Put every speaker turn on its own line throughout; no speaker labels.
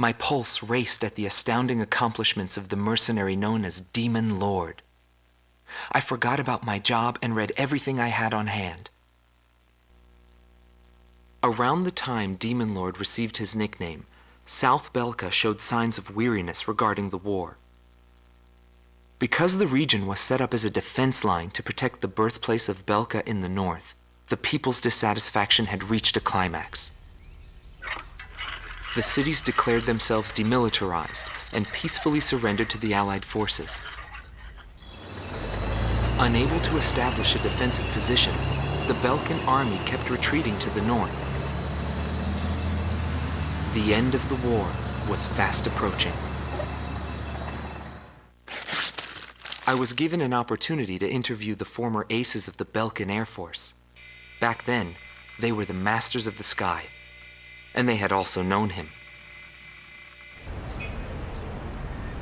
My pulse raced at the astounding accomplishments of the mercenary known as Demon Lord. I forgot about my job and read everything I had on hand. Around the time Demon Lord received his nickname, South Belka showed signs of weariness regarding the war. Because the region was set up as a defense line to protect the birthplace of Belka in the north, the people's dissatisfaction had reached a climax. The cities declared themselves demilitarized and peacefully surrendered to the Allied forces. Unable to establish a defensive position, the Belkan army kept retreating to the north. The end of the war was fast approaching. I was given an opportunity to interview the former aces of the Belkan Air Force. Back then, they were the masters of the sky, and they had also known him.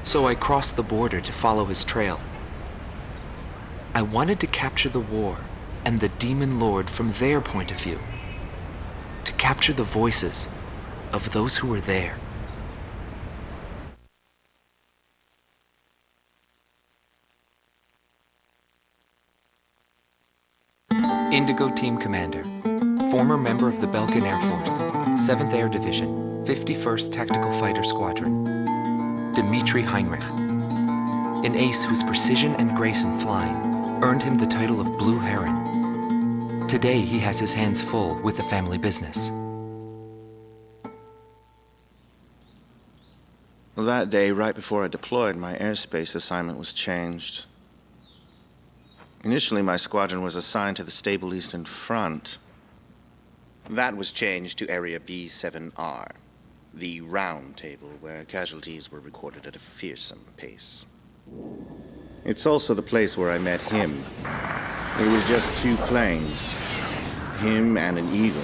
So I crossed the border to follow his trail. I wanted to capture the war and the Demon Lord from their point of view, to capture the voices of those who were there. Indigo Team Commander, former member of the Belkan Air Force, 7th Air Division, 51st Tactical Fighter Squadron, Dmitri Heinrich, an ace whose precision and grace in flying earned him the title of Blue Heron. Today he has his hands full with the family business.
That day, right before I deployed, my airspace assignment was changed. Initially, my squadron was assigned to the stable Eastern Front. That was changed to Area B7R, the round table where casualties were recorded at a fearsome pace. It's also the place where I met him. It was just 2 planes, him and an Eagle.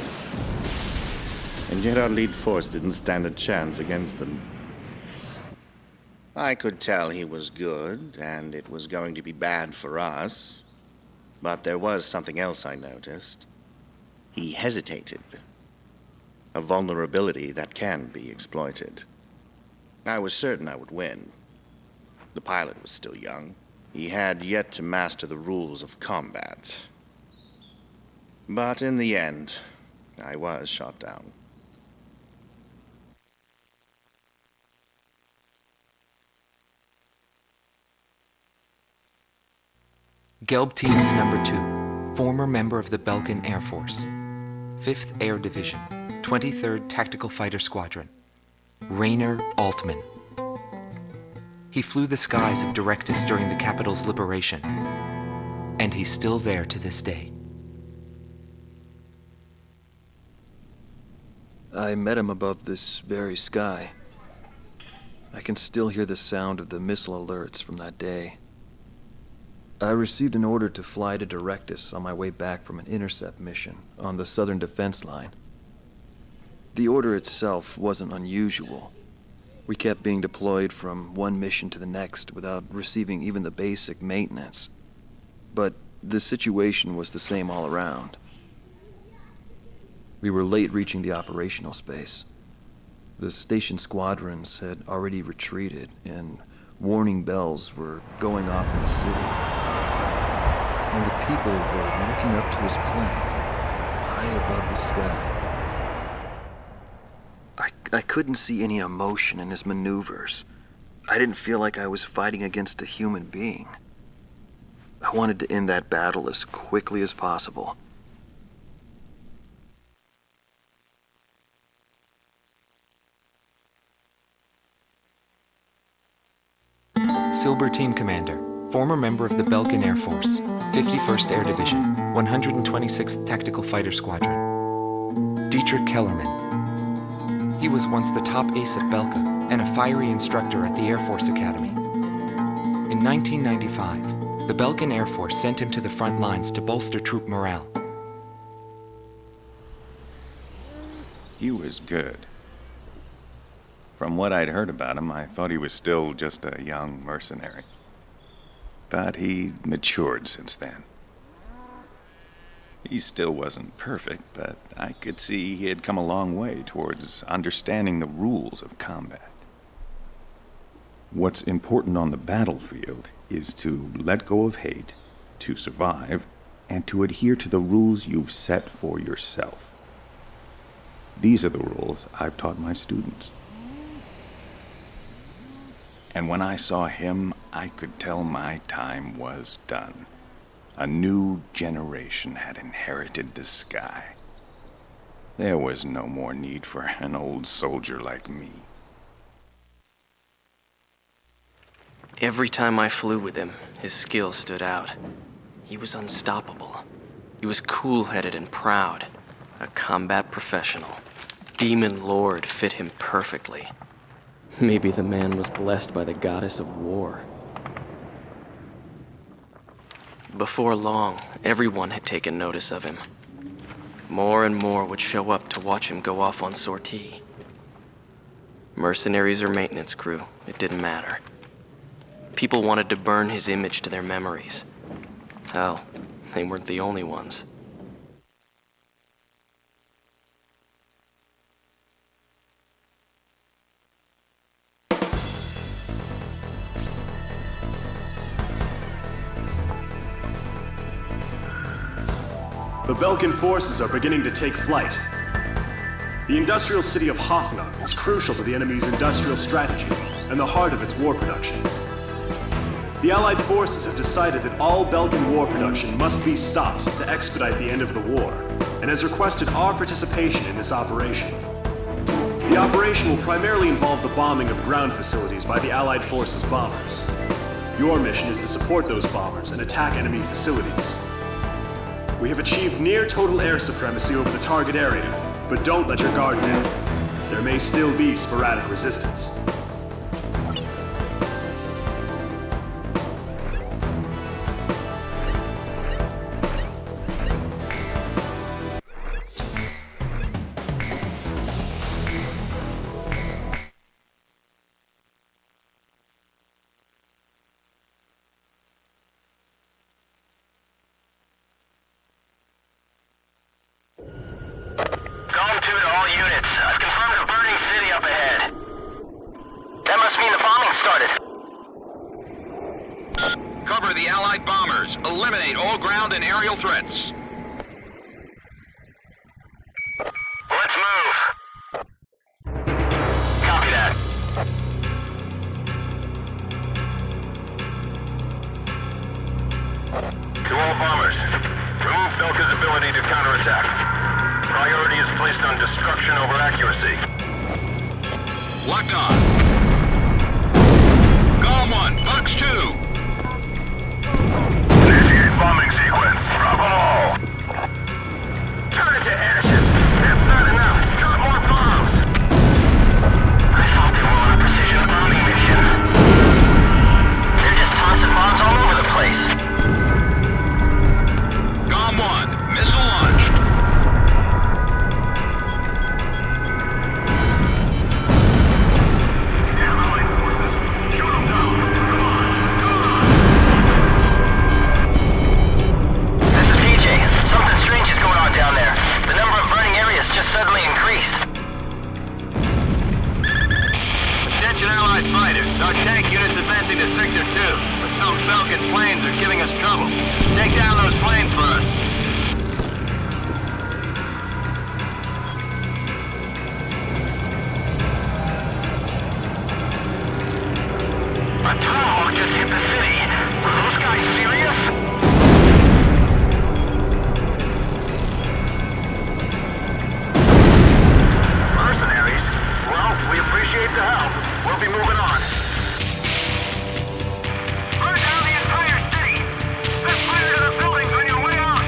And yet our lead force didn't stand a chance against them. I could tell he was good, and it was going to be bad for us. But there was something else I noticed. He hesitated. A vulnerability that can be exploited. I was certain I would win. The pilot was still young. He had yet to master the rules of combat. But in the end, I was shot down.
Gelb Teams Number 2, former member of the Belkan Air Force, 5th Air Division, 23rd Tactical Fighter Squadron, Rainer Altman. He flew the skies of Directus during the capital's liberation, and he's still there to this day.
I met him above this very sky. I can still hear the sound of the missile alerts from that day. I received an order to fly to Directus on my way back from an intercept mission on the southern defense line. The order itself wasn't unusual. We kept being deployed from one mission to the next without receiving even the basic maintenance. But the situation was the same all around. We were late reaching the operational space. The station squadrons had already retreated, and warning bells were going off in the city. And the people were looking up to his plane, high above the sky. I couldn't see any emotion in his maneuvers. I didn't feel like I was fighting against a human being. I wanted to end that battle as quickly as possible.
Silber Team Commander, former member of the Belkan Air Force, 51st Air Division, 126th Tactical Fighter Squadron, Dietrich Kellerman. He was once the top ace at Belka and a fiery instructor at the Air Force Academy. In 1995, the Belkan Air Force sent him to the front lines to bolster troop morale.
He was good. From what I'd heard about him, I thought he was still just a young mercenary. But he matured since then. He still wasn't perfect, but I could see he had come a long way towards understanding the rules of combat. What's important on the battlefield is to let go of hate, to survive, and to adhere to the rules you've set for yourself. These are the rules I've taught my students. And when I saw him, I could tell my time was done. A new generation had inherited the sky. There was no more need for an old soldier like me.
Every time I flew with him, his skill stood out. He was unstoppable. He was cool-headed and proud. A combat professional. Demon Lord fit him perfectly. Maybe the man was blessed by the goddess of war. Before long, everyone had taken notice of him. More and more would show up to watch him go off on sortie. Mercenaries or maintenance crew, it didn't matter. People wanted to burn his image to their memories. Hell, they weren't the only ones.
The Belkan forces are beginning to take flight. The industrial city of Hoffnung is crucial to the enemy's industrial strategy and the heart of its war productions. The Allied forces have decided that all Belkan war production must be stopped to expedite the end of the war, and has requested our participation in this operation. The operation will primarily involve the bombing of ground facilities by the Allied forces' bombers. Your mission is to support those bombers and attack enemy facilities. We have achieved near total air supremacy over the target area, but don't let your guard down. There may still be sporadic resistance.
Cover the Allied bombers. Eliminate all ground and aerial threats. Let's move. Copy that. To all bombers, remove Belka's ability to counterattack. Priority is placed on destruction over accuracy. Locked on. Golem 1, Fox 2. Initiate bombing sequence. Drop them all. Turn it to ashes. That's not enough. Drop more bombs. I thought they were on a precision bombing mission. They're just tossing bombs all over the place. Golem 1, missile launched. Suddenly increased. Attention Allied fighters. Our tank unit's advancing to Sector 2, but some Belkan planes are giving us trouble. Take down those planes for us. A tomahawk just hit the city. Are those guys serious? Appreciate the help. We'll be moving on. Burn down the entire city! Set fire to the buildings on your way out!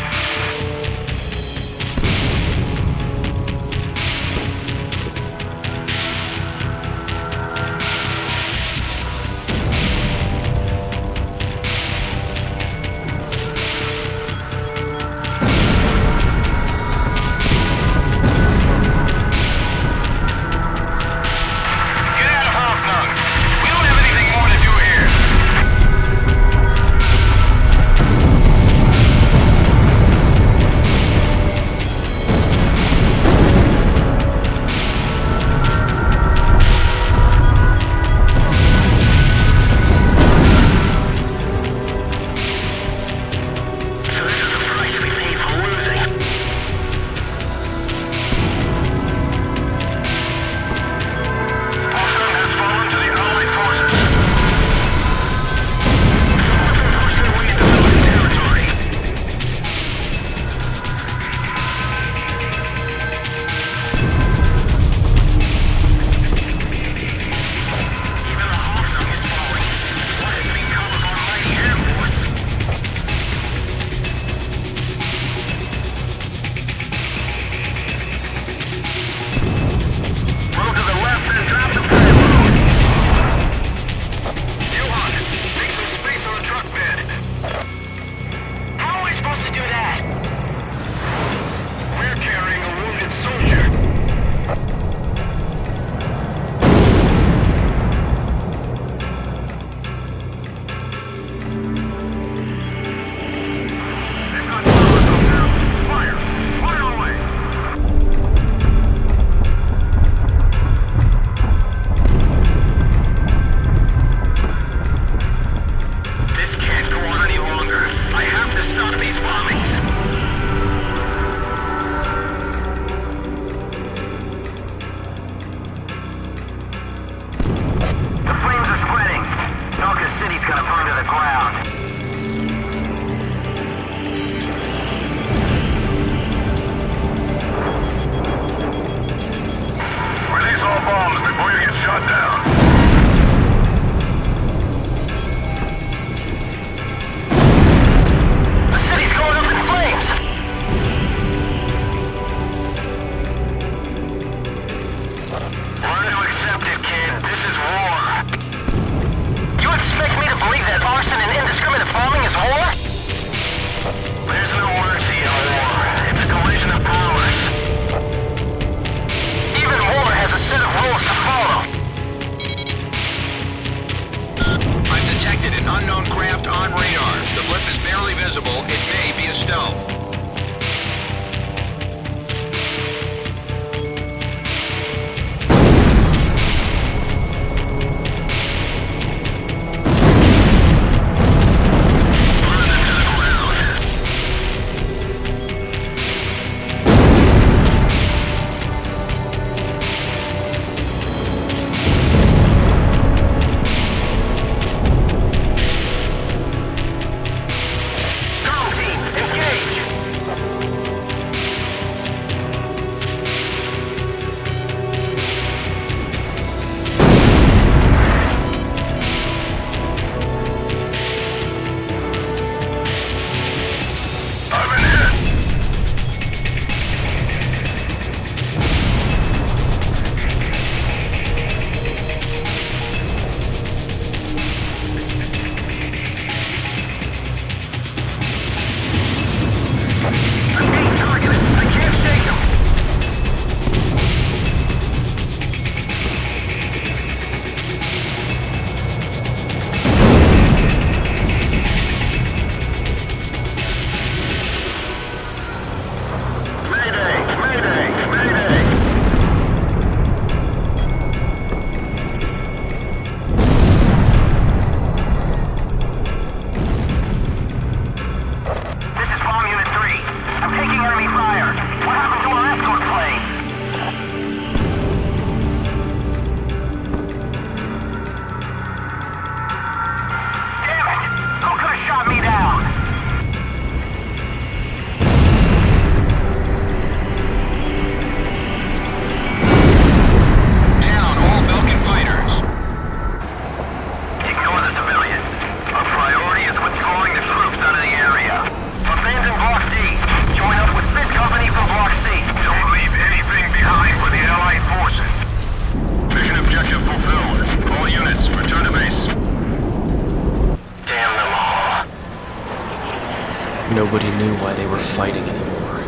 Nobody knew why they were fighting anymore.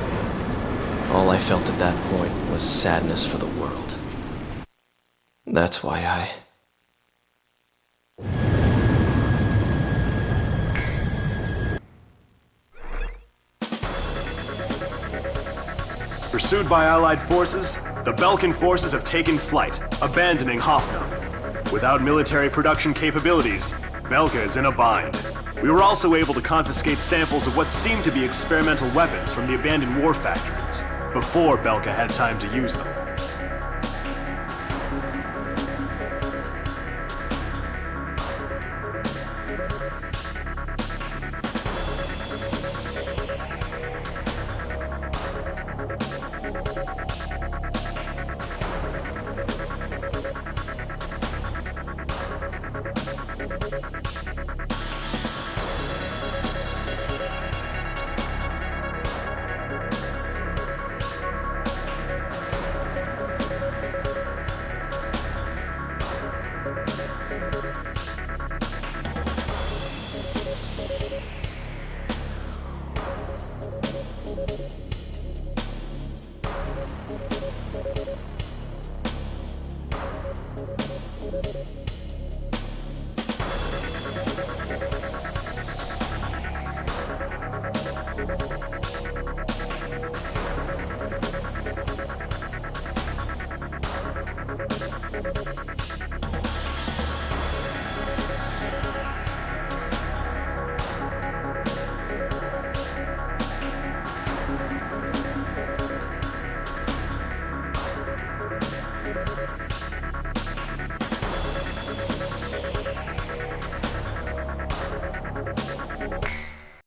All I felt at that point was sadness for the world. That's why I...
Pursued by Allied forces, the Belkan forces have taken flight, abandoning Hoffnung. Without military production capabilities, Belka is in a bind. We were also able to confiscate samples of what seemed to be experimental weapons from the abandoned war factories, before Belka had time to use them.